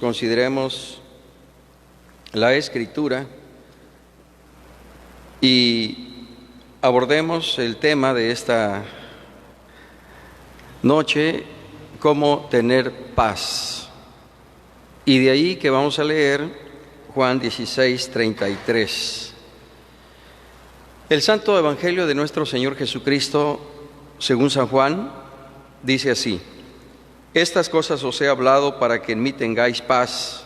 consideremos la Escritura y abordemos el tema de esta noche, cómo tener paz. Y de ahí que vamos a leer Juan 16:33. El Santo Evangelio de nuestro Señor Jesucristo, según San Juan, dice así: Estas cosas os he hablado para que en mí tengáis paz.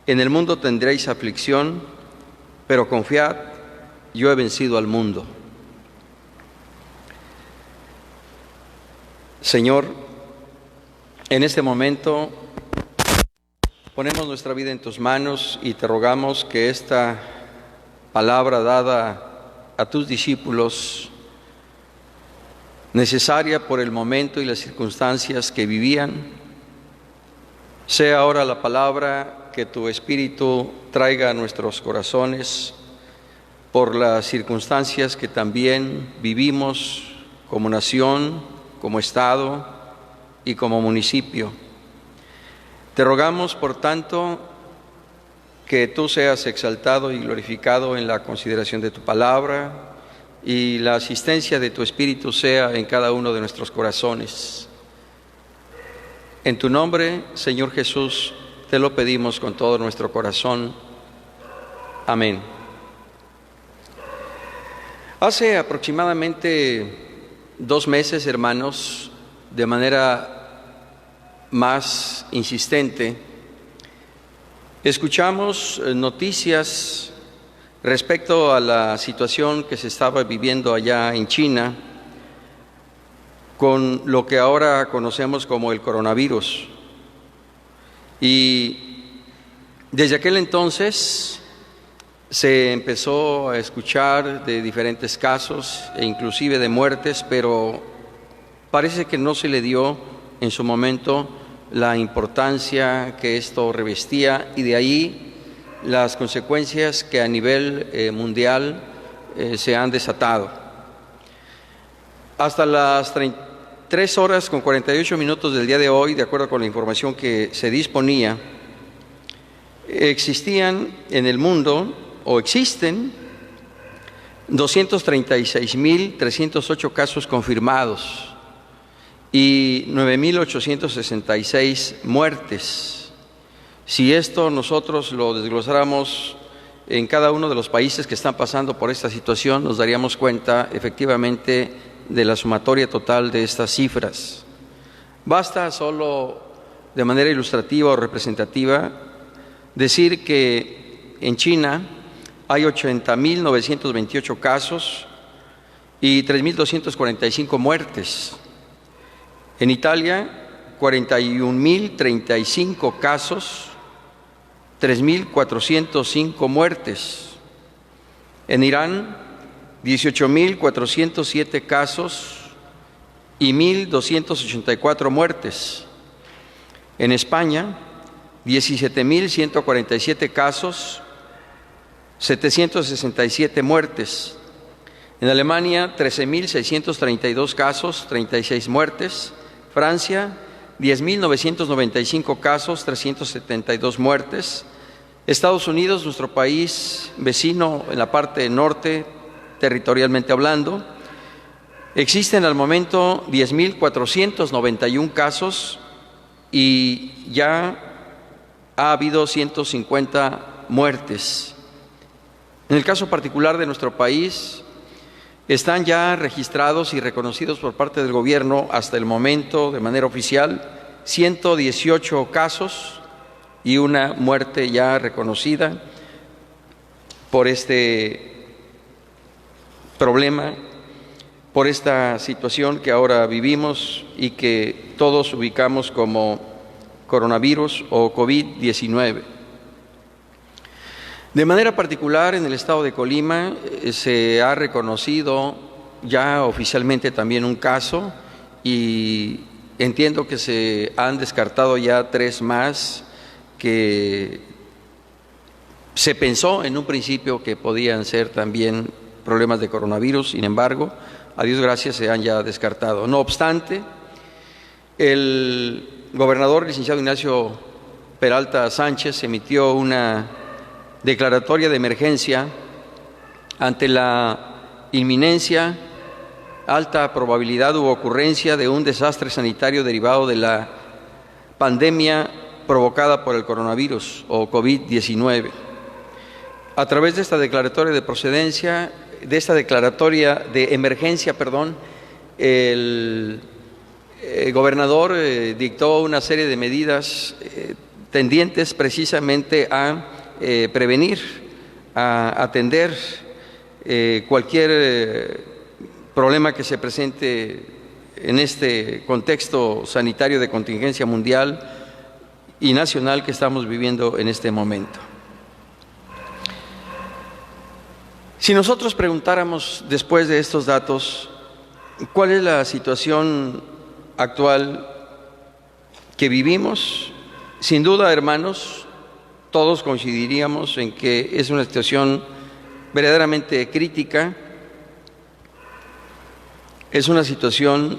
En el mundo tendréis aflicción, pero confiad, yo he vencido al mundo. Señor, en este momento ponemos nuestra vida en tus manos y te rogamos que esta palabra dada a tus discípulos, necesaria por el momento y las circunstancias que vivían, sea ahora la palabra que tu Espíritu traiga a nuestros corazones por las circunstancias que también vivimos como nación, como Estado y como municipio. Te rogamos, por tanto, que tú seas exaltado y glorificado en la consideración de tu palabra y la asistencia de tu Espíritu sea en cada uno de nuestros corazones. En tu nombre, Señor Jesús, te lo pedimos con todo nuestro corazón. Amén. Hace aproximadamente 2 meses, hermanos, de manera más insistente, escuchamos noticias respecto a la situación que se estaba viviendo allá en China con lo que ahora conocemos como el coronavirus. Y desde aquel entonces se empezó a escuchar de diferentes casos e inclusive de muertes, pero parece que no se le dio en su momento la importancia que esto revestía, y de ahí las consecuencias que a nivel mundial se han desatado. Hasta las 3 horas con 48 minutos del día de hoy, de acuerdo con la información que se disponía, existían en el mundo, o existen, 236.308 casos confirmados y 9.866 muertes. Si esto nosotros lo desglosáramos en cada uno de los países que están pasando por esta situación, nos daríamos cuenta efectivamente de la sumatoria total de estas cifras. Basta solo de manera ilustrativa o representativa decir que en China hay 80.928 casos y 3.245 muertes. En Italia, 41.035 casos, 3.405 muertes. En Irán, 18.407 casos y 1.284 muertes. En España, 17.147 casos, 767 muertes. En Alemania, 13.632 casos, 36 muertes. Francia, 10.995 casos, 372 muertes. Estados Unidos, nuestro país vecino en la parte norte, territorialmente hablando, existen al momento 10.491 casos y ya ha habido 150 muertes. En el caso particular de nuestro país, están ya registrados y reconocidos por parte del gobierno hasta el momento de manera oficial 118 casos y una muerte ya reconocida por este problema, por esta situación que ahora vivimos y que todos ubicamos como coronavirus o COVID-19. De manera particular, en el estado de Colima se ha reconocido ya oficialmente también un caso, y entiendo que se han descartado ya 3 más que se pensó en un principio que podían ser también problemas de coronavirus. Sin embargo, a Dios gracias, se han ya descartado. No obstante, el gobernador, licenciado Ignacio Peralta Sánchez emitió una declaratoria de emergencia ante la inminencia, alta probabilidad u ocurrencia de un desastre sanitario derivado de la pandemia provocada por el coronavirus o COVID-19. A través de esta declaratoria de procedencia, de esta declaratoria de emergencia, el gobernador dictó una serie de medidas tendientes precisamente a prevenir, a atender cualquier problema que se presente en este contexto sanitario de contingencia mundial y nacional que estamos viviendo en este momento. Si nosotros preguntáramos después de estos datos, ¿cuál es la situación actual que vivimos? Sin duda, hermanos, todos coincidiríamos en que es una situación verdaderamente crítica. Es una situación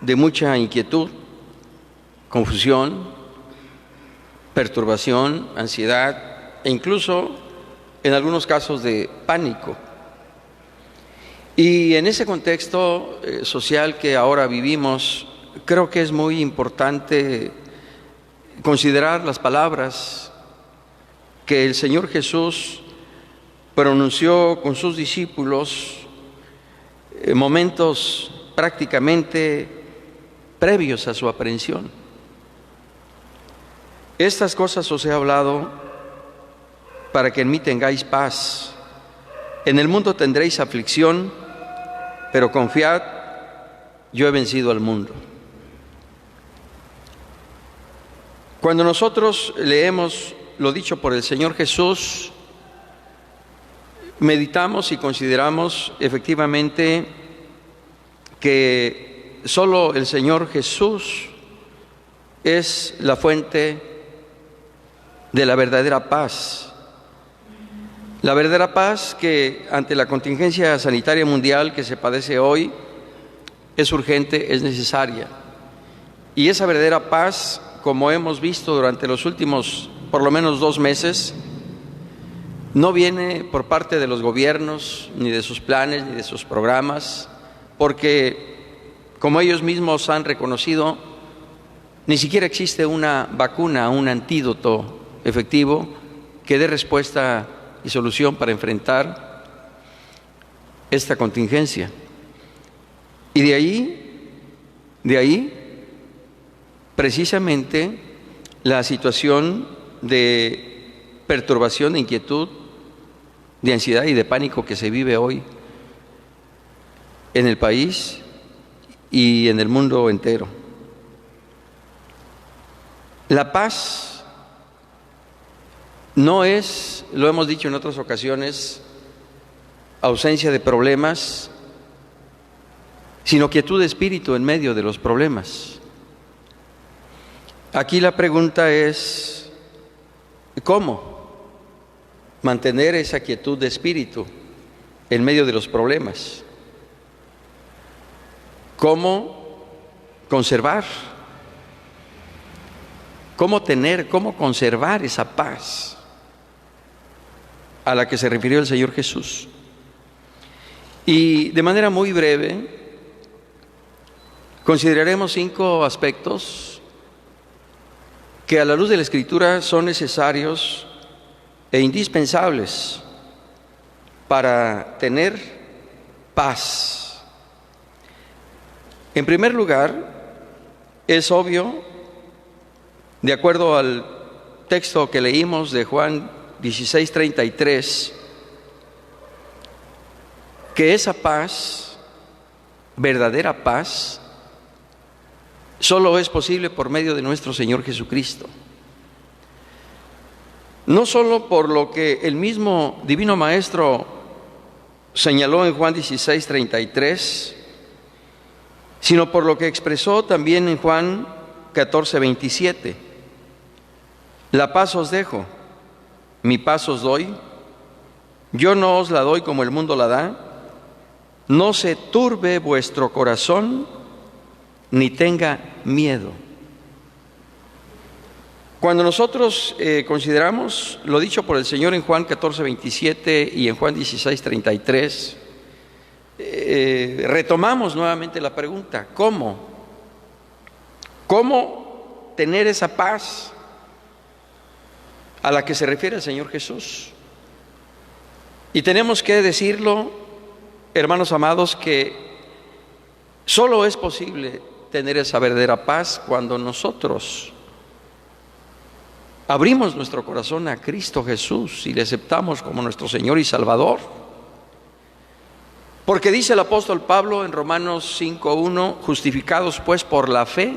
de mucha inquietud, confusión, perturbación, ansiedad e incluso en algunos casos de pánico. Y en ese contexto social que ahora vivimos, creo que es muy importante considerar las palabras que el Señor Jesús pronunció con sus discípulos momentos prácticamente previos a su aprehensión. Estas cosas os he hablado para que en mí tengáis paz. En el mundo tendréis aflicción, pero confiad, yo he vencido al mundo. Cuando nosotros leemos lo dicho por el Señor Jesús, meditamos y consideramos efectivamente que solo el Señor Jesús es la fuente de la verdadera paz. La verdadera paz que ante la contingencia sanitaria mundial que se padece hoy es urgente, es necesaria. Y esa verdadera paz, como hemos visto durante los últimos por lo menos 2 meses, no viene por parte de los gobiernos, ni de sus planes, ni de sus programas, porque, como ellos mismos han reconocido, ni siquiera existe una vacuna, un antídoto efectivo que dé respuesta y solución para enfrentar esta contingencia. Y de ahí, precisamente, la situación de perturbación, de inquietud, de ansiedad y de pánico que se vive hoy en el país y en el mundo entero. La paz no es, lo hemos dicho en otras ocasiones, ausencia de problemas, sino quietud de espíritu en medio de los problemas. Aquí la pregunta es, ¿cómo mantener esa quietud de espíritu en medio de los problemas? ¿Cómo conservar? ¿Cómo conservar esa paz a la que se refirió el Señor Jesús? Y de manera muy breve, consideraremos 5 aspectos que a la luz de la Escritura son necesarios e indispensables para tener paz. En primer lugar, es obvio, de acuerdo al texto que leímos de Juan 16:33, que esa paz, verdadera paz, solo es posible por medio de nuestro Señor Jesucristo. No solo por lo que el mismo Divino Maestro señaló en Juan 16:33, sino por lo que expresó también en Juan 14:27. La paz os dejo, mi paz os doy, yo no os la doy como el mundo la da, no se turbe vuestro corazón, ni tenga miedo. Cuando nosotros consideramos lo dicho por el Señor en Juan 14:27 y en Juan 16:33, retomamos nuevamente la pregunta: ¿cómo? ¿Cómo tener esa paz a la que se refiere el Señor Jesús? Y tenemos que decirlo, hermanos amados, que solo es posible tener esa verdadera paz cuando nosotros abrimos nuestro corazón a Cristo Jesús y le aceptamos como nuestro Señor y Salvador. Porque dice el apóstol Pablo en Romanos 5:1: justificados pues por la fe,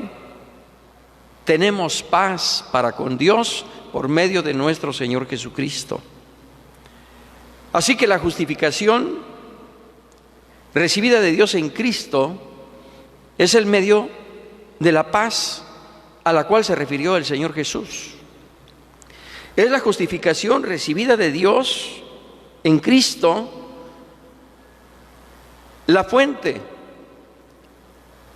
tenemos paz para con Dios por medio de nuestro Señor Jesucristo. Así que la justificación recibida de Dios en Cristo es el medio de la paz a la cual se refirió el Señor Jesús. Es la justificación recibida de Dios en Cristo la fuente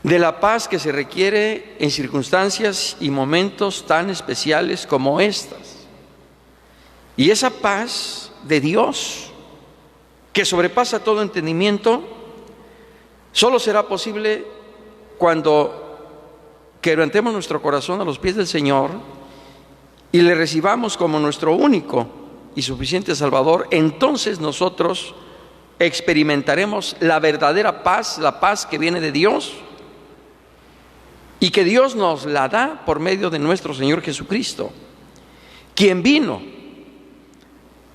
de la paz que se requiere en circunstancias y momentos tan especiales como estas. Y esa paz de Dios, que sobrepasa todo entendimiento, solo será posible cuando quebrantemos nuestro corazón a los pies del Señor y le recibamos como nuestro único y suficiente Salvador. Entonces nosotros experimentaremos la verdadera paz, la paz que viene de Dios y que Dios nos la da por medio de nuestro Señor Jesucristo, quien vino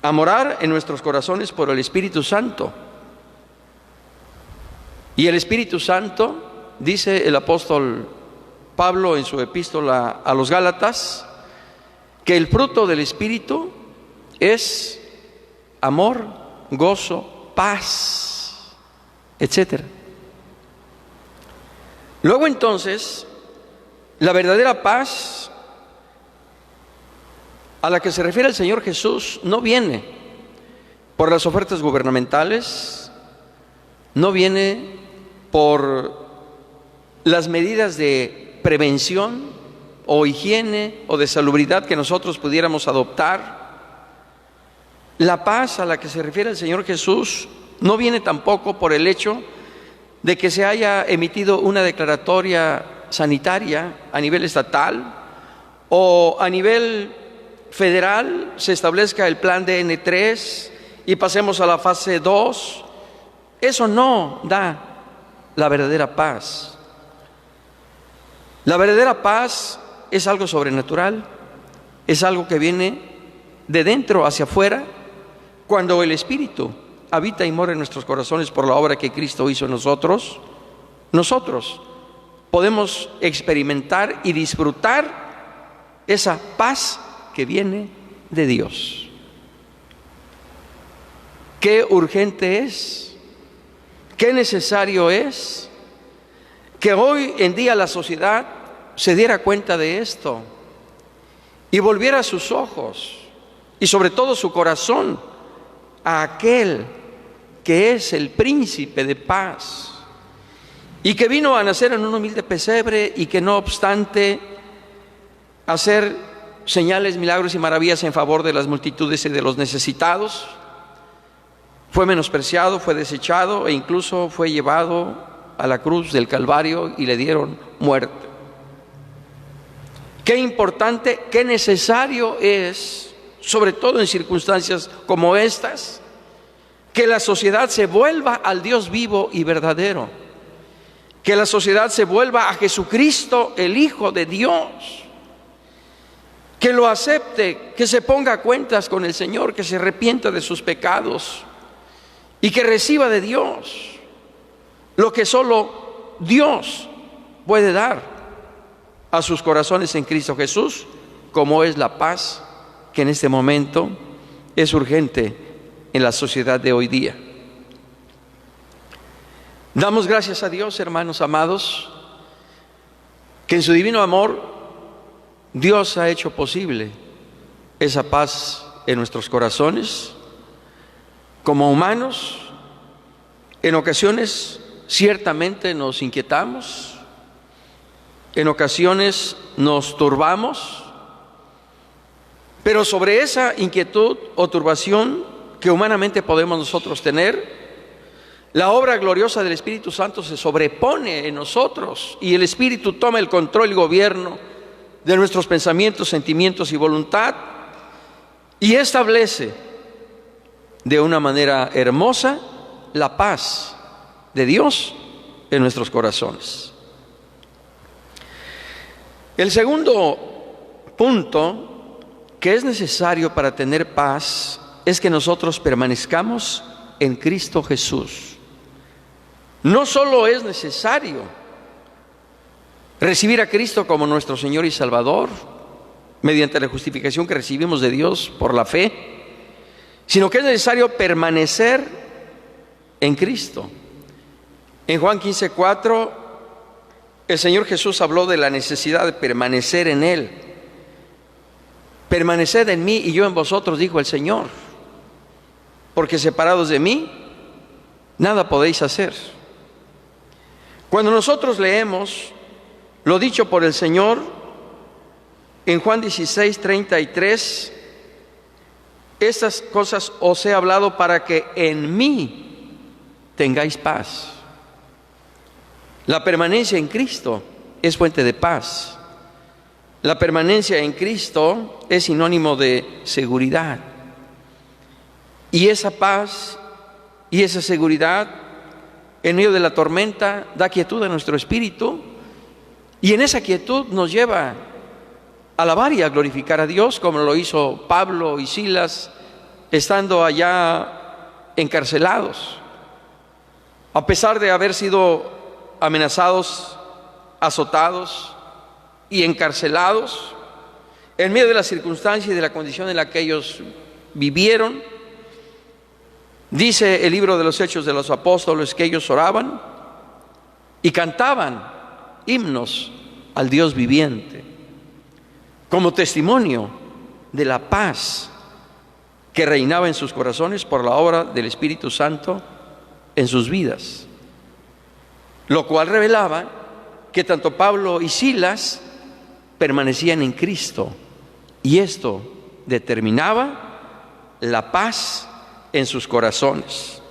a morar en nuestros corazones por el Espíritu Santo. Y el Espíritu Santo, dice el apóstol Pablo en su epístola a los Gálatas, que el fruto del Espíritu es amor, gozo, paz, etc. Luego entonces, la verdadera paz a la que se refiere el Señor Jesús no viene por las ofertas gubernamentales, no viene por las medidas de prevención o higiene o de salubridad que nosotros pudiéramos adoptar. La paz a la que se refiere el Señor Jesús no viene tampoco por el hecho de que se haya emitido una declaratoria sanitaria a nivel estatal o a nivel federal se establezca el plan de N3 y pasemos a la fase 2. Eso no da la verdadera paz. La verdadera paz es algo sobrenatural, es algo que viene de dentro hacia afuera, cuando el Espíritu habita y mora en nuestros corazones por la obra que Cristo hizo en nosotros. Nosotros podemos experimentar y disfrutar esa paz que viene de Dios. Qué urgente es, qué necesario es que hoy en día la sociedad se diera cuenta de esto y volviera sus ojos y sobre todo su corazón a aquel que es el príncipe de paz y que vino a nacer en un humilde pesebre y que no obstante hacer señales, milagros y maravillas en favor de las multitudes y de los necesitados, fue menospreciado, fue desechado e incluso fue llevado a la cruz del Calvario y le dieron muerte. Qué importante, qué necesario es, sobre todo en circunstancias como estas, que la sociedad se vuelva al Dios vivo y verdadero, que la sociedad se vuelva a Jesucristo, el Hijo de Dios, que lo acepte, que se ponga a cuentas con el Señor, que se arrepienta de sus pecados y que reciba de Dios lo que solo Dios puede dar a sus corazones en Cristo Jesús, como es la paz que en este momento es urgente en la sociedad de hoy día. Damos gracias a Dios, hermanos amados, que en su divino amor Dios ha hecho posible esa paz en nuestros corazones. Como humanos, en ocasiones ciertamente nos inquietamos, en ocasiones nos turbamos, Pero sobre esa inquietud o turbación que humanamente podemos nosotros tener, la obra gloriosa del Espíritu Santo se sobrepone en nosotros y el Espíritu toma el control y gobierno de nuestros pensamientos, sentimientos y voluntad y establece de una manera hermosa la paz de Dios en nuestros corazones. El segundo punto que es necesario para tener paz es que nosotros permanezcamos en Cristo Jesús. No solo es necesario recibir a Cristo como nuestro Señor y Salvador, mediante la justificación que recibimos de Dios por la fe, sino que es necesario permanecer en Cristo. En Juan 15:4, el Señor Jesús habló de la necesidad de permanecer en Él. Permaneced en mí y yo en vosotros, dijo el Señor, porque separados de mí, nada podéis hacer. Cuando nosotros leemos lo dicho por el Señor en Juan 16:33, estas cosas os he hablado para que en mí tengáis paz. La permanencia en Cristo es fuente de paz. La permanencia en Cristo es sinónimo de seguridad. Y esa paz y esa seguridad en medio de la tormenta da quietud a nuestro espíritu y en esa quietud nos lleva a alabar y a glorificar a Dios, como lo hizo Pablo y Silas estando allá encarcelados. A pesar de haber sido amenazados, azotados y encarcelados, en medio de las circunstancias y de la condición en la que ellos vivieron, dice el libro de los Hechos de los Apóstoles que ellos oraban y cantaban himnos al Dios viviente, como testimonio de la paz que reinaba en sus corazones por la obra del Espíritu Santo en sus vidas, lo cual revelaba que tanto Pablo y Silas permanecían en Cristo y esto determinaba la paz en sus corazones.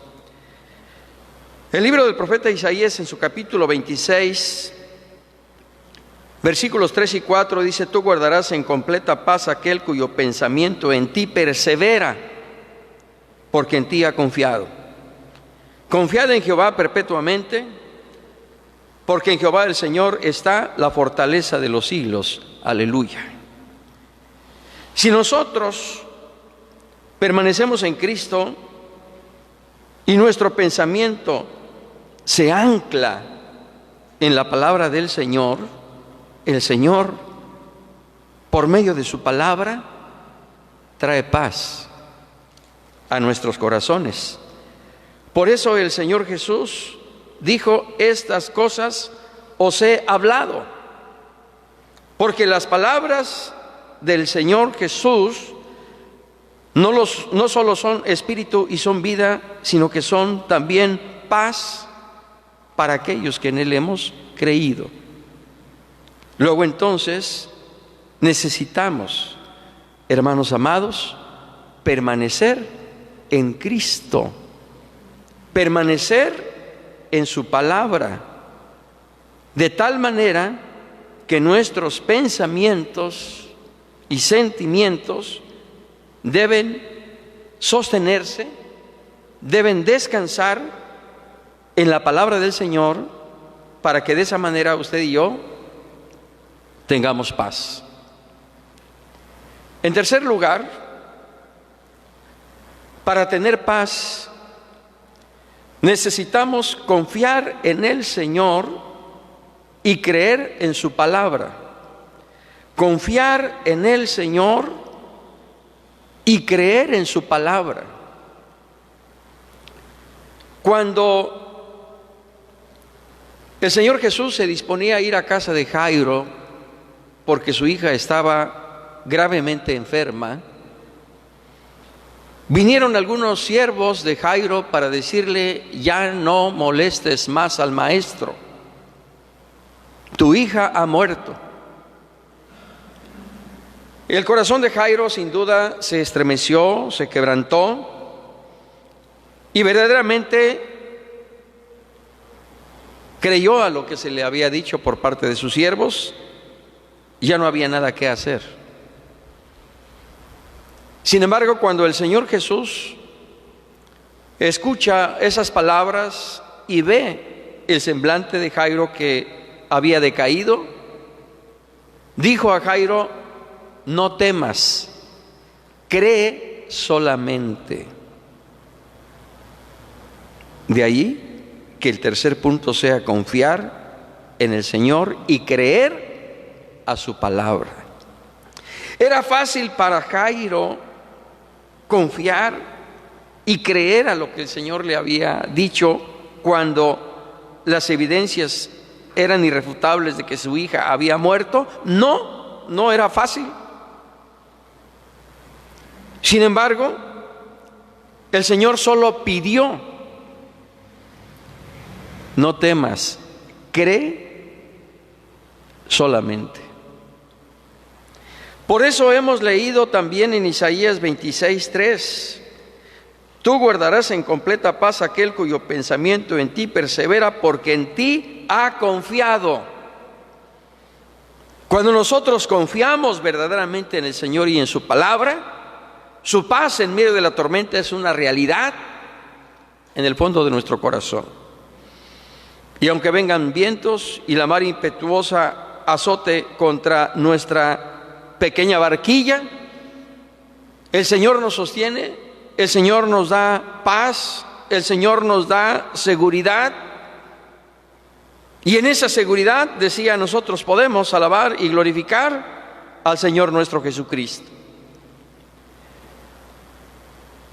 El libro del profeta Isaías en su capítulo 26, versículos 3 y 4 dice: tú guardarás en completa paz aquel cuyo pensamiento en ti persevera, porque en ti ha confiado. Confiad en Jehová perpetuamente, porque en Jehová el Señor está la fortaleza de los siglos. Aleluya. Si nosotros permanecemos en Cristo y nuestro pensamiento se ancla en la palabra del Señor, el Señor, por medio de su palabra, trae paz a nuestros corazones. Por eso el Señor Jesús dijo: estas cosas os he hablado, porque las palabras del Señor Jesús no solo son espíritu y son vida, sino que son también paz para aquellos que en Él hemos creído. Luego entonces necesitamos, hermanos amados, permanecer en Cristo, permanecer en su palabra, de tal manera que nuestros pensamientos y sentimientos deben sostenerse, deben descansar en la palabra del Señor, para que de esa manera usted y yo tengamos paz. En tercer lugar, para tener paz necesitamos confiar en el Señor y creer en su palabra. Confiar en el Señor y creer en su palabra. Cuando el Señor Jesús se disponía a ir a casa de Jairo porque su hija estaba gravemente enferma, vinieron algunos siervos de Jairo para decirle: ya no molestes más al maestro, tu hija ha muerto. El corazón de Jairo sin duda se estremeció, se quebrantó y verdaderamente creyó a lo que se le había dicho por parte de sus siervos. Ya no había nada que hacer. Sin embargo, cuando el Señor Jesús escucha esas palabras y ve el semblante de Jairo que había decaído, dijo a Jairo: no temas, cree solamente. De ahí que el tercer punto sea confiar en el Señor y creer a su palabra. Era fácil para Jairo confiar y creer a lo que el Señor le había dicho cuando las evidencias eran irrefutables de que su hija había muerto. No era fácil. Sin embargo, el Señor solo pidió: no temas, cree solamente. Por eso hemos leído también en Isaías 26:3: tú guardarás en completa paz aquel cuyo pensamiento en ti persevera, porque en ti ha confiado. Cuando nosotros confiamos verdaderamente en el Señor y en su palabra, su paz en medio de la tormenta es una realidad en el fondo de nuestro corazón. Y aunque vengan vientos y la mar impetuosa azote contra nuestra pequeña barquilla, el Señor nos sostiene, el Señor nos da paz, el Señor nos da seguridad. Y en esa seguridad, decía, nosotros podemos alabar y glorificar al Señor nuestro Jesucristo.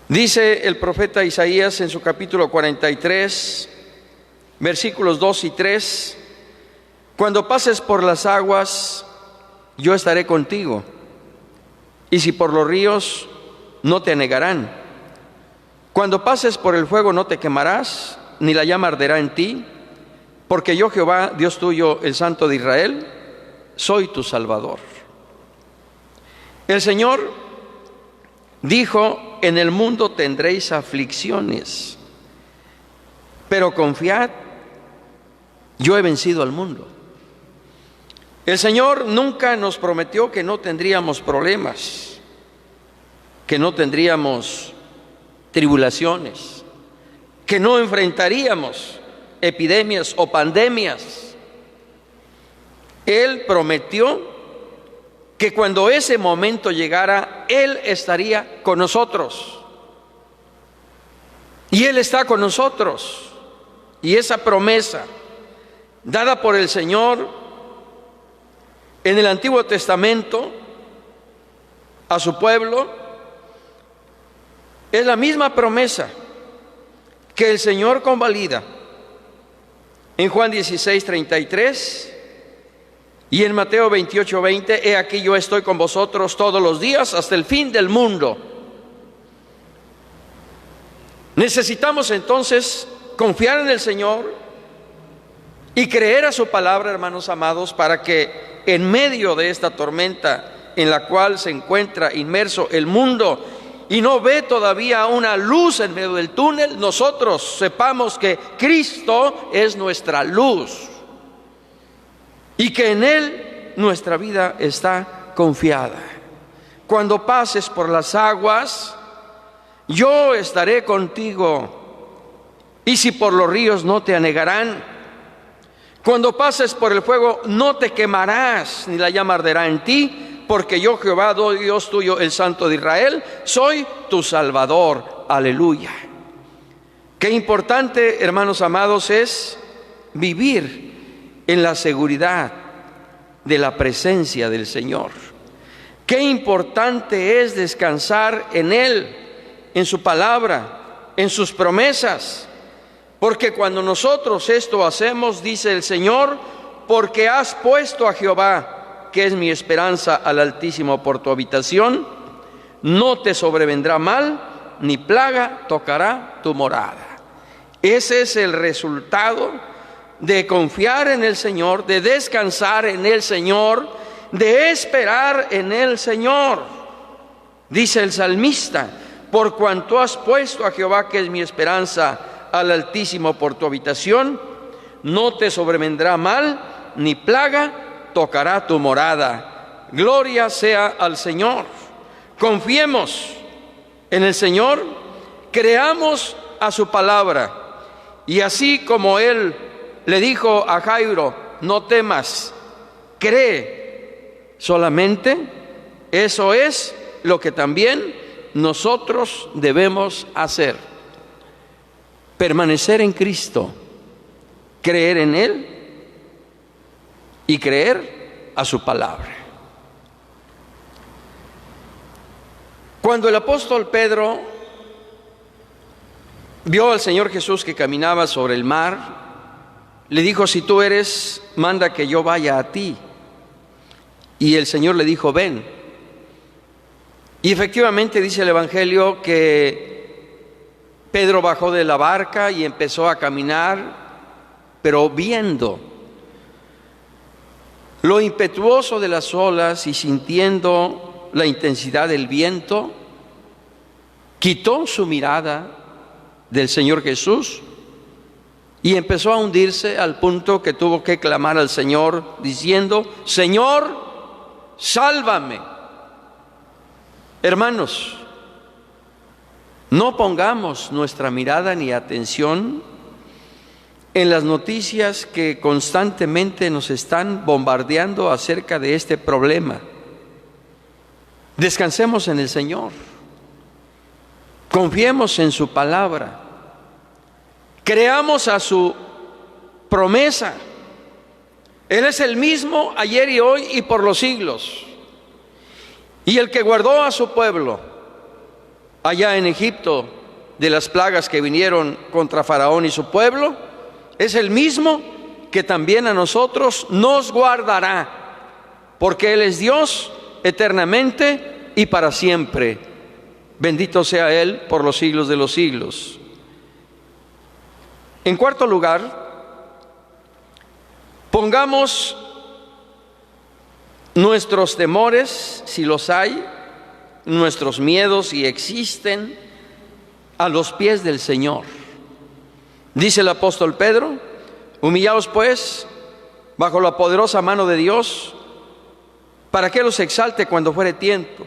Dice el profeta Isaías en su capítulo 43, versículos 2 y 3: cuando pases por las aguas, yo estaré contigo, y si por los ríos, no te anegarán. Cuando pases por el fuego, no te quemarás, ni la llama arderá en ti, porque yo, Jehová, Dios tuyo, el Santo de Israel, soy tu Salvador. El Señor dijo: en el mundo tendréis aflicciones, pero confiad, yo he vencido al mundo. El Señor nunca nos prometió que no tendríamos problemas, que no tendríamos tribulaciones, que no enfrentaríamos epidemias o pandemias. Él prometió que cuando ese momento llegara, Él estaría con nosotros. Y Él está con nosotros. Y esa promesa dada por el Señor en el Antiguo Testamento a su pueblo es la misma promesa que el Señor convalida en Juan 16:33 y en Mateo 28:20: he aquí yo estoy con vosotros todos los días hasta el fin del mundo. Necesitamos entonces confiar en el Señor y creer a su palabra, hermanos amados, para que en medio de esta tormenta en la cual se encuentra inmerso el mundo y no ve todavía una luz en medio del túnel, nosotros sepamos que Cristo es nuestra luz y que en Él nuestra vida está confiada. Cuando pases por las aguas, yo estaré contigo, y si por los ríos, no te anegarán. Cuando pases por el fuego, no te quemarás, ni la llama arderá en ti, porque yo, Jehová, Dios tuyo, el Santo de Israel, soy tu Salvador. Aleluya. Qué importante, hermanos amados, es vivir en la seguridad de la presencia del Señor. Qué importante es descansar en Él, en su palabra, en sus promesas. Porque cuando nosotros esto hacemos, dice el Señor: porque has puesto a Jehová, que es mi esperanza, al Altísimo por tu habitación, no te sobrevendrá mal, ni plaga tocará tu morada. Ese es el resultado de confiar en el Señor, de descansar en el Señor, de esperar en el Señor. Dice el salmista: por cuanto has puesto a Jehová, que es mi esperanza, al Altísimo por tu habitación, no te sobrevendrá mal, ni plaga tocará tu morada. Gloria sea al Señor. Confiemos en el Señor, creamos a su palabra, y así como Él le dijo a Jairo: no temas, cree solamente, eso es lo que también nosotros debemos hacer. Permanecer en Cristo, creer en Él y creer a su palabra. Cuando el apóstol Pedro vio al Señor Jesús que caminaba sobre el mar, le dijo: si tú eres, manda que yo vaya a ti. Y el Señor le dijo: ven. Y efectivamente dice el Evangelio que Pedro bajó de la barca y empezó a caminar, pero viendo lo impetuoso de las olas y sintiendo la intensidad del viento, quitó su mirada del Señor Jesús y empezó a hundirse, al punto que tuvo que clamar al Señor diciendo: Señor, sálvame. Hermanos, no pongamos nuestra mirada ni atención en las noticias que constantemente nos están bombardeando acerca de este problema. Descansemos en el Señor, confiemos en su palabra, creamos a su promesa. Él es el mismo ayer y hoy y por los siglos. Y el que guardó a su pueblo allá en Egipto de las plagas que vinieron contra Faraón y su pueblo, es el mismo que también a nosotros nos guardará, porque Él es Dios eternamente y para siempre. Bendito sea Él por los siglos de los siglos. En cuarto lugar, pongamos nuestros temores, si los hay, nuestros miedos, si existen, a los pies del Señor. Dice el apóstol Pedro: humillaos pues bajo la poderosa mano de Dios, para que los exalte cuando fuere tiempo,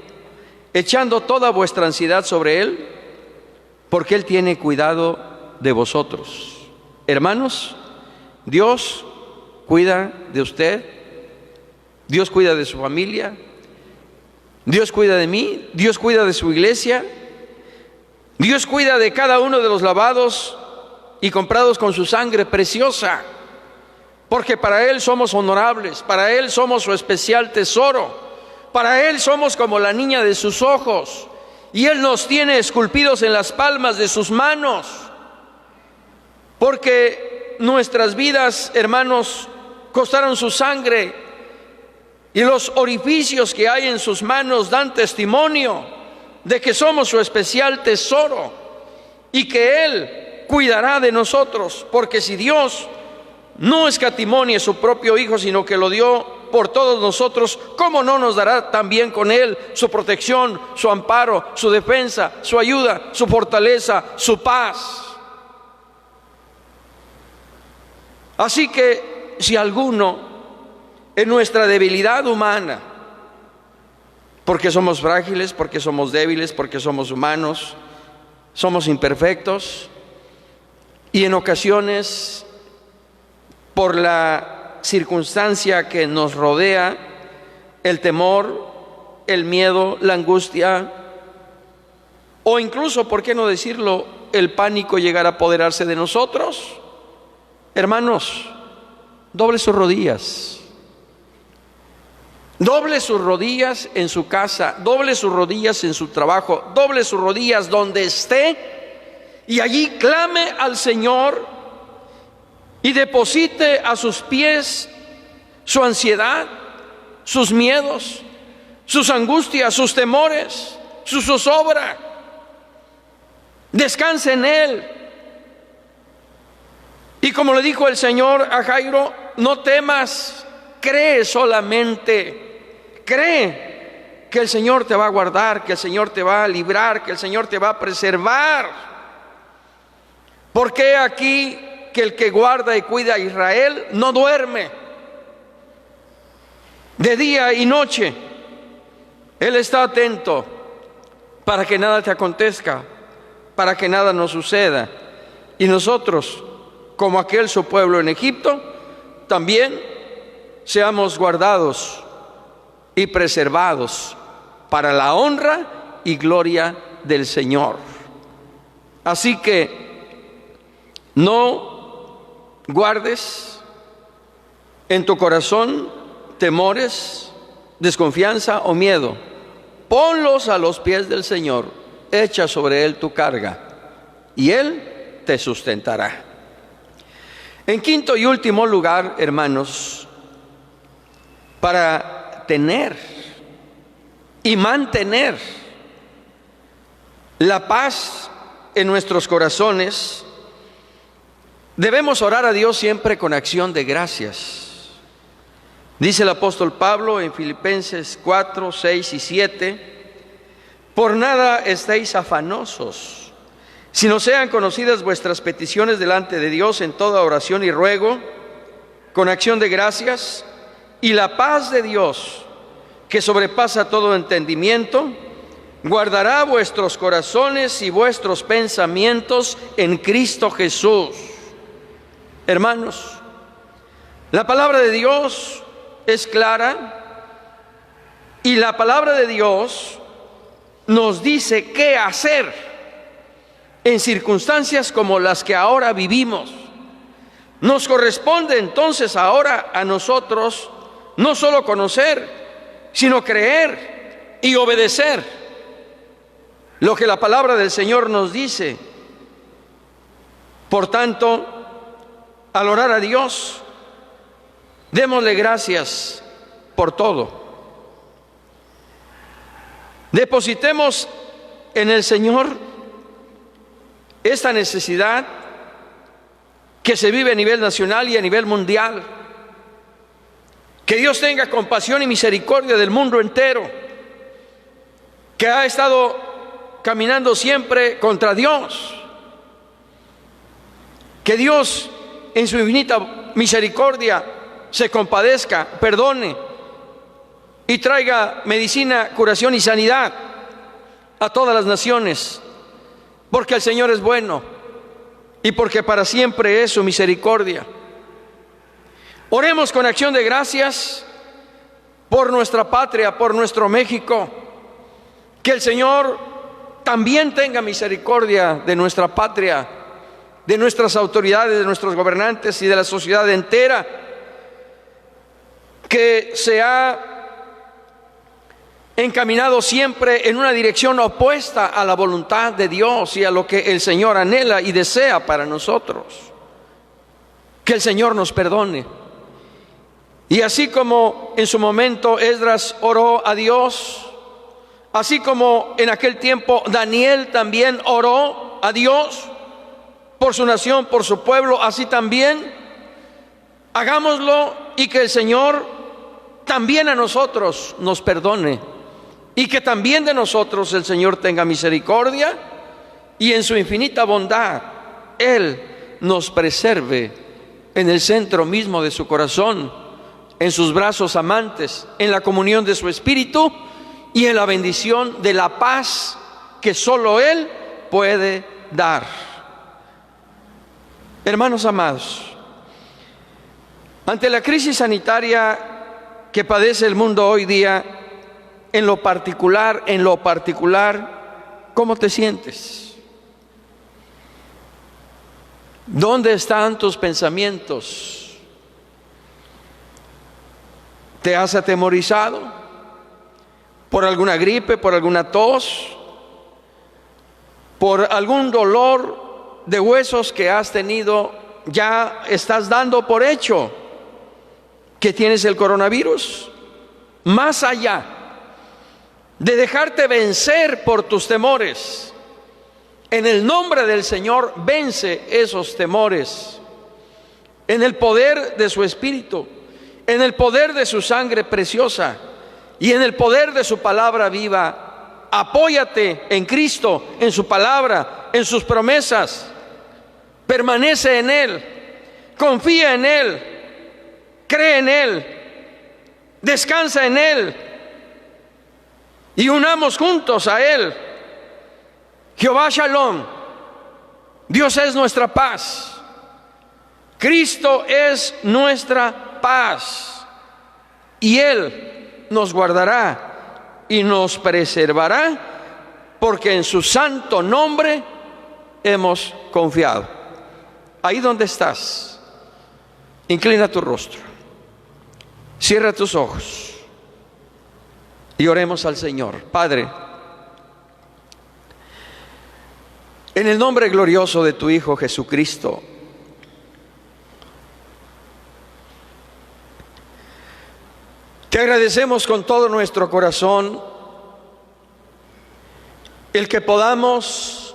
echando toda vuestra ansiedad sobre Él, porque Él tiene cuidado de vosotros. Hermanos, Dios cuida de usted, Dios cuida de su familia, Dios cuida de mí, Dios cuida de su iglesia, Dios cuida de cada uno de los lavados y comprados con su sangre preciosa, porque para Él somos honorables, para Él somos su especial tesoro, para Él somos como la niña de sus ojos, y Él nos tiene esculpidos en las palmas de sus manos, porque nuestras vidas, hermanos, costaron su sangre, y los orificios que hay en sus manos dan testimonio de que somos su especial tesoro y que Él cuidará de nosotros, porque si Dios no escatimó ni a su propio Hijo, sino que lo dio por todos nosotros, ¿cómo no nos dará también con Él su protección, su amparo, su defensa, su ayuda, su fortaleza, su paz? Así que si alguno en nuestra debilidad humana, porque somos frágiles, porque somos débiles, porque somos humanos, somos imperfectos, y en ocasiones, por la circunstancia que nos rodea, el temor, el miedo, la angustia, o incluso, ¿por qué no decirlo?, el pánico llegar a apoderarse de nosotros, hermanos, doble sus rodillas. Doble sus rodillas en su casa, doble sus rodillas en su trabajo, doble sus rodillas donde esté, y allí clame al Señor y deposite a sus pies su ansiedad, sus miedos, sus angustias, sus temores, su zozobra. Descanse en Él. Y como le dijo el Señor a Jairo: no temas, cree solamente. Cree que el Señor te va a guardar, que el Señor te va a librar, que el Señor te va a preservar. Porque aquí que el que guarda y cuida a Israel no duerme. De día y noche Él está atento para que nada te acontezca, para que nada nos suceda. Y nosotros, como aquel su pueblo en Egipto, también seamos guardados y preservados para la honra y gloria del Señor. Así que no guardes en tu corazón temores, desconfianza o miedo. Ponlos a los pies del Señor, echa sobre Él tu carga y Él te sustentará. En quinto y último lugar, hermanos, para tener y mantener la paz en nuestros corazones, debemos orar a Dios siempre con acción de gracias. Dice el apóstol Pablo en Filipenses 4, 6 y 7: por nada estéis afanosos, sino sean conocidas vuestras peticiones delante de Dios en toda oración y ruego, con acción de gracias, y la paz de Dios, que sobrepasa todo entendimiento, guardará vuestros corazones y vuestros pensamientos en Cristo Jesús. Hermanos, la palabra de Dios es clara y la palabra de Dios nos dice qué hacer en circunstancias como las que ahora vivimos. Nos corresponde entonces ahora a nosotros no solo conocer, sino creer y obedecer lo que la palabra del Señor nos dice. Por tanto, al orar a Dios, démosle gracias por todo. Depositemos en el Señor esta necesidad que se vive a nivel nacional y a nivel mundial. Que Dios tenga compasión y misericordia del mundo entero, que ha estado caminando siempre contra Dios. Que Dios en su infinita misericordia se compadezca, perdone y traiga medicina, curación y sanidad a todas las naciones, porque el Señor es bueno y porque para siempre es su misericordia. Oremos con acción de gracias por nuestra patria, por nuestro México. Que el Señor también tenga misericordia de nuestra patria, de nuestras autoridades, de nuestros gobernantes y de la sociedad entera, que se ha encaminado siempre en una dirección opuesta a la voluntad de Dios y a lo que el Señor anhela y desea para nosotros. Que el Señor nos perdone. Y así como en su momento Esdras oró a Dios, así como en aquel tiempo Daniel también oró a Dios por su nación, por su pueblo, así también hagámoslo y que el Señor también a nosotros nos perdone y que también de nosotros el Señor tenga misericordia y en su infinita bondad Él nos preserve en el centro mismo de su corazón, en sus brazos amantes, en la comunión de su Espíritu y en la bendición de la paz que solo Él puede dar. Hermanos amados, ante la crisis sanitaria que padece el mundo hoy día, en lo particular, ¿cómo te sientes? ¿Dónde están tus pensamientos? ¿Te has atemorizado por alguna gripe, por alguna tos, por algún dolor de huesos que has tenido? ¿Ya estás dando por hecho que tienes el coronavirus? Más allá de dejarte vencer por tus temores, en el nombre del Señor vence esos temores, en el poder de su Espíritu, en el poder de su sangre preciosa, y en el poder de su palabra viva. Apóyate en Cristo, en su palabra, en sus promesas. Permanece en Él, confía en Él, cree en Él, descansa en Él y unamos juntos a Él. Jehová Shalom, Dios es nuestra paz, Cristo es nuestra paz, y Él nos guardará y nos preservará, porque en su santo nombre hemos confiado. Ahí donde estás, inclina tu rostro, cierra tus ojos y oremos al Señor. Padre, en el nombre glorioso de tu Hijo Jesucristo, te agradecemos con todo nuestro corazón el que podamos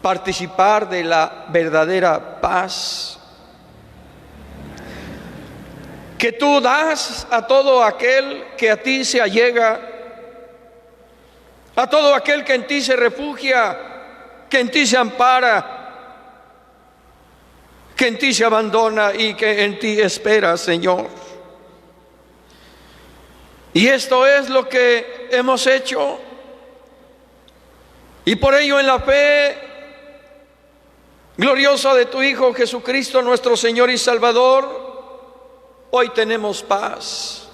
participar de la verdadera paz que tú das a todo aquel que a ti se allega, a todo aquel que en ti se refugia, que en ti se ampara, que en ti se abandona y que en ti espera, Señor. Y esto es lo que hemos hecho, y por ello en la fe gloriosa de tu Hijo Jesucristo, nuestro Señor y Salvador, hoy tenemos paz.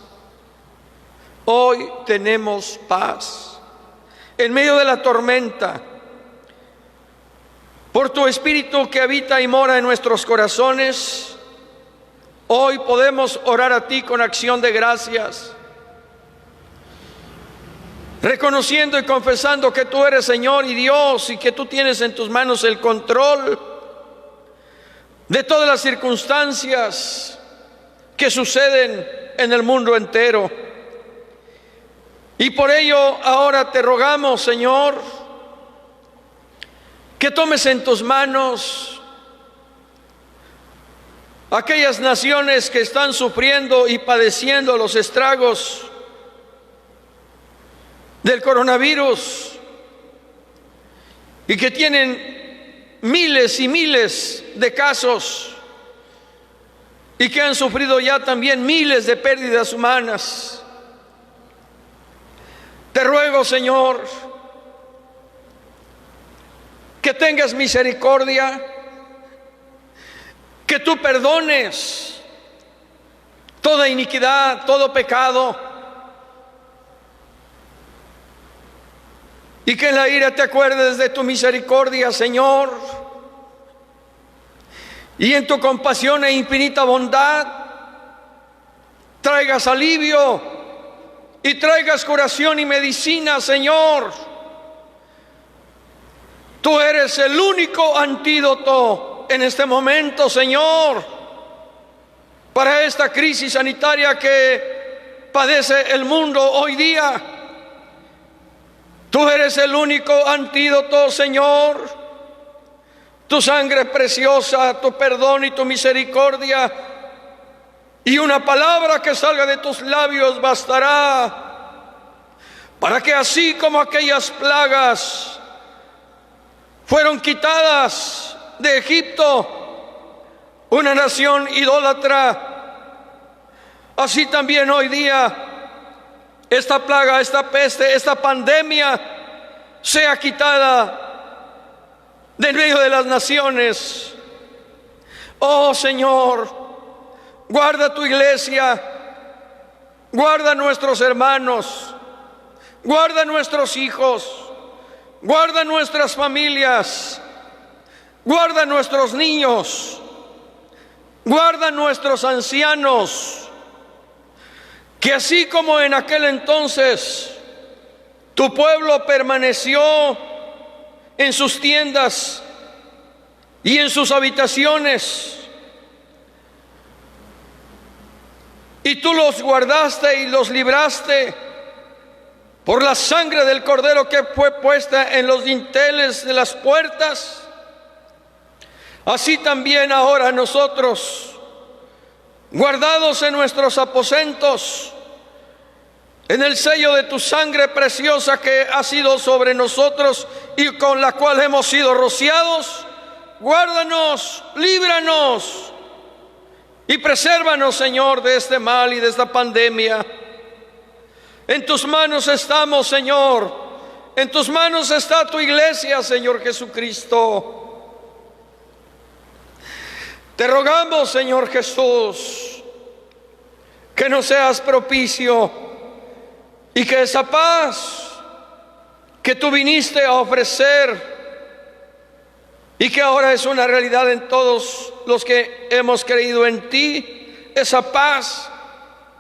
Hoy tenemos paz. En medio de la tormenta, por tu Espíritu que habita y mora en nuestros corazones, hoy podemos orar a ti con acción de gracias, reconociendo y confesando que tú eres Señor y Dios, y que tú tienes en tus manos el control de todas las circunstancias que suceden en el mundo entero. Y por ello ahora te rogamos, Señor, que tomes en tus manos aquellas naciones que están sufriendo y padeciendo los estragos del coronavirus y que tienen miles y miles de casos y que han sufrido ya también miles de pérdidas humanas. Te ruego, Señor, que tengas misericordia, que tú perdones toda iniquidad, todo pecado, y que en la ira te acuerdes de tu misericordia, Señor, y en tu compasión e infinita bondad traigas alivio y traigas curación y medicina, Señor. Tú eres el único antídoto en este momento, Señor, para esta crisis sanitaria que padece el mundo hoy día. Tú eres el único antídoto, Señor. Tu sangre preciosa, tu perdón y tu misericordia, y una palabra que salga de tus labios bastará para que así como aquellas plagas fueron quitadas de Egipto, una nación idólatra, así también hoy día esta plaga, esta peste, esta pandemia sea quitada de en medio de las naciones. Oh Señor, guarda tu iglesia, guarda nuestros hermanos, guarda nuestros hijos, guarda nuestras familias, guarda nuestros niños, guarda nuestros ancianos, que así como en aquel entonces tu pueblo permaneció en sus tiendas y en sus habitaciones, y tú los guardaste y los libraste por la sangre del Cordero que fue puesta en los dinteles de las puertas, así también ahora nosotros, guardados en nuestros aposentos, en el sello de tu sangre preciosa que ha sido sobre nosotros y con la cual hemos sido rociados. Guárdanos, líbranos y presérvanos, Señor, de este mal y de esta pandemia. En tus manos estamos, Señor. En tus manos está tu iglesia, Señor Jesucristo. Te rogamos, Señor Jesús, que nos seas propicio y que esa paz que tú viniste a ofrecer y que ahora es una realidad en todos los que hemos creído en ti, esa paz,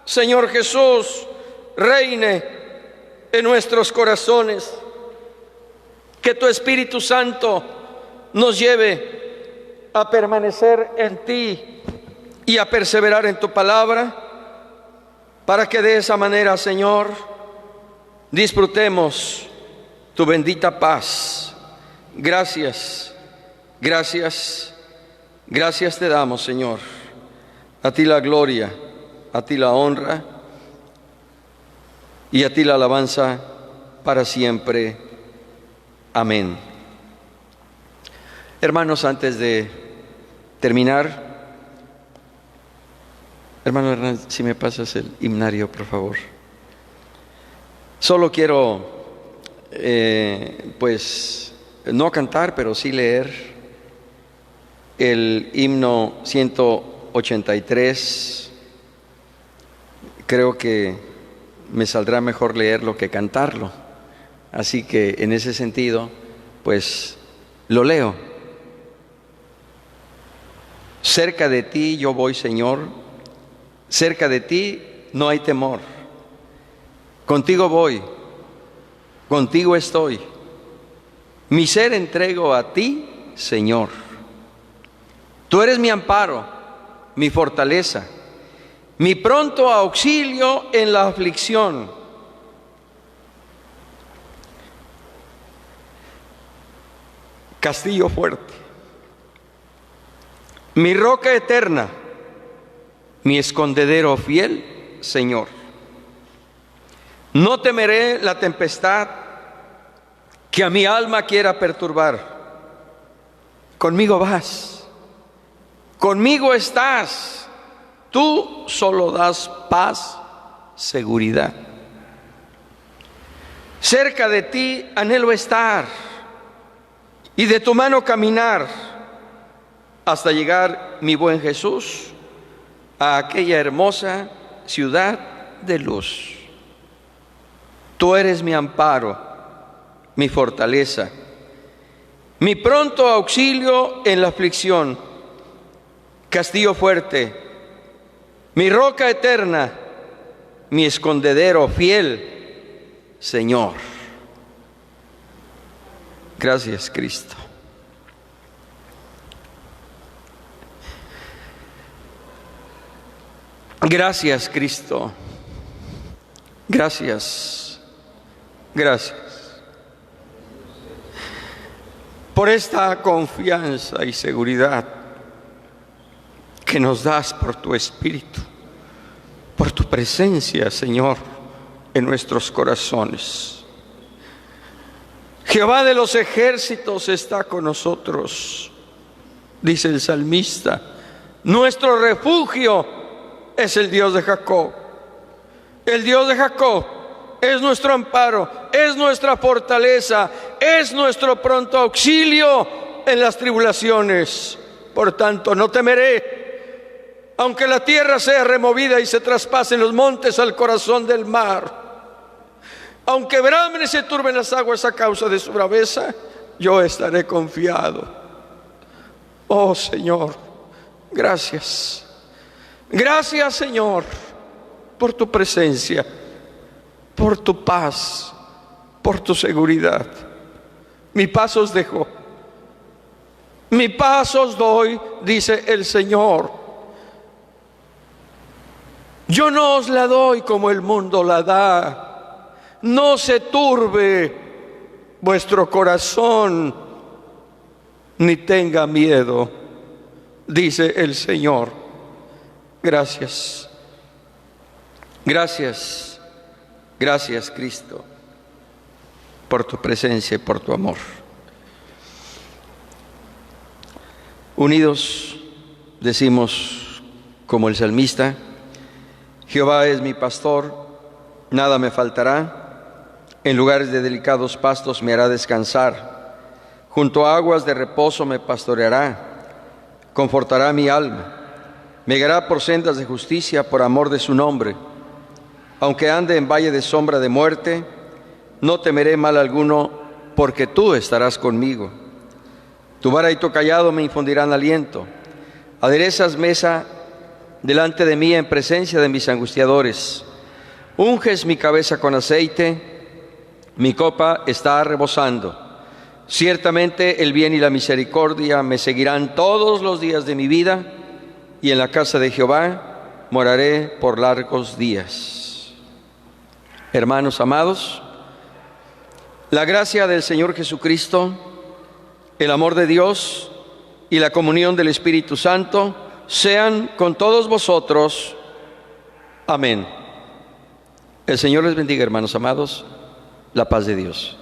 Señor Jesús, reine en nuestros corazones. Que tu Espíritu Santo nos lleve a permanecer en ti y a perseverar en tu palabra, para que de esa manera, Señor, disfrutemos tu bendita paz. Gracias, gracias, gracias te damos, Señor. A ti la gloria, a ti la honra y a ti la alabanza para siempre. Amén. Hermanos, antes de terminar, hermano Hernán, si me pasas el himnario, por favor. Solo quiero, pues, no cantar, pero sí leer el himno 183. Creo que me saldrá mejor leerlo que cantarlo. Así que en ese sentido, pues, lo leo. Cerca de ti yo voy, Señor, cerca de ti no hay temor. Contigo voy, contigo estoy. Mi ser entrego a ti, Señor. Tú eres mi amparo, mi fortaleza, mi pronto auxilio en la aflicción. Castillo fuerte, mi roca eterna, mi escondedero fiel, Señor. No temeré la tempestad que a mi alma quiera perturbar. Conmigo vas, conmigo estás. Tú solo das paz, seguridad. Cerca de ti anhelo estar y de tu mano caminar, hasta llegar, mi buen Jesús, a aquella hermosa ciudad de luz. Tú eres mi amparo, mi fortaleza, mi pronto auxilio en la aflicción, castillo fuerte, mi roca eterna, mi escondedero fiel, Señor. Gracias, Cristo. Gracias, Cristo. Gracias. Gracias por esta confianza y seguridad que nos das por tu Espíritu, por tu presencia, Señor, en nuestros corazones. Jehová de los ejércitos está con nosotros, dice el salmista. Nuestro refugio es el Dios de Jacob. El Dios de Jacob es nuestro amparo, es nuestra fortaleza, es nuestro pronto auxilio en las tribulaciones. Por tanto, no temeré, aunque la tierra sea removida y se traspasen los montes al corazón del mar. Aunque bramen y se turben las aguas a causa de su braveza, yo estaré confiado. Oh Señor, gracias. Gracias, Señor, por tu presencia, por tu paz, por tu seguridad. Mi paz os dejo, mi paz os doy, dice el Señor. Yo no os la doy como el mundo la da. No se turbe vuestro corazón, ni tenga miedo, dice el Señor. Gracias, gracias, Gracias, Cristo, por tu presencia y por tu amor. Unidos decimos como el salmista: Jehová es mi pastor, nada me faltará. En lugares de delicados pastos me hará descansar. Junto a aguas de reposo me pastoreará. Confortará mi alma. Me guiará por sendas de justicia por amor de su nombre. Aunque ande en valle de sombra de muerte, no temeré mal alguno, porque tú estarás conmigo. Tu vara y tu cayado me infundirán aliento. Aderezas mesa delante de mí en presencia de mis angustiadores. Unges mi cabeza con aceite, mi copa está rebosando. Ciertamente el bien y la misericordia me seguirán todos los días de mi vida, y en la casa de Jehová moraré por largos días. Hermanos amados, la gracia del Señor Jesucristo, el amor de Dios y la comunión del Espíritu Santo sean con todos vosotros. Amén. El Señor les bendiga, hermanos amados. La paz de Dios.